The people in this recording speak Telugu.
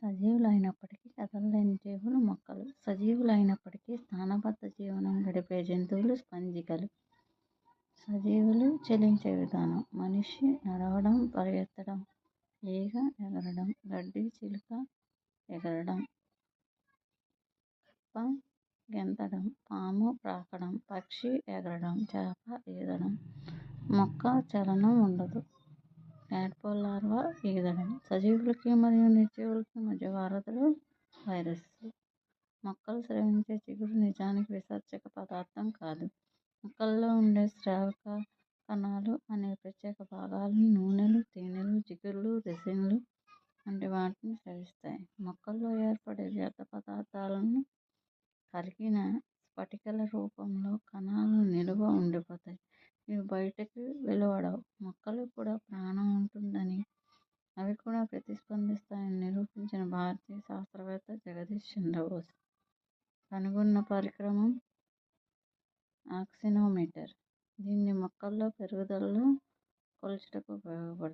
సజీవులైనప్పటికీ కదలలేని జీవులు మొక్కలు. సజీవులైనప్పటికీ స్థానబద్ధ జీవనం గడిపే జంతువులు స్పంజికలు. సజీవులు చలించే విధానం: మనిషి నడవడం, పరిగెత్తడం, ఈగ ఎగరడం, గడ్డి చిలుక ఎగరడం, కప్ప గెంతడం, పాము ప్రాకడం, పక్షి ఎగరడం, చేప ఈదడం. మొక్క చలనం ఉండదు. Tadpole larva ఈదడం. సజీవులకి మరియు నిర్జీవులకి మధ్య వారధులు వైరస్లు. మొక్కలు స్రవించే చిగురు నిజానికి విసర్జక పదార్థం కాదు. మొక్కల్లో ఉండే స్రావక కణాలు అనే ప్రత్యేక భాగాలను నూనెలు, తేనెలు, జిగుర్లు, రెసిన్లు వంటి వాటిని స్రవిస్తాయి. మొక్కల్లో ఏర్పడే వ్యర్థ పదార్థాలను కరిగిన స్ఫటికాల రూపంలో కణాలు నిలువ ఉండిపోతాయి. ఇవి బయటకు వెలువడవు. మొక్కలకు కూడా ప్రాణం ఉంటుందని, అవి కూడా ప్రతిస్పందిస్తాయని నిరూపించిన భారతీయ శాస్త్రవేత్త జగదీష్ చంద్రబోస్ కనుగొన్న పరికరం ఆక్సినోమీటర్. దీన్ని మొక్కల్లో పెరుగుదలను కొలుచుటకు ఉపయోగపడుతుంది.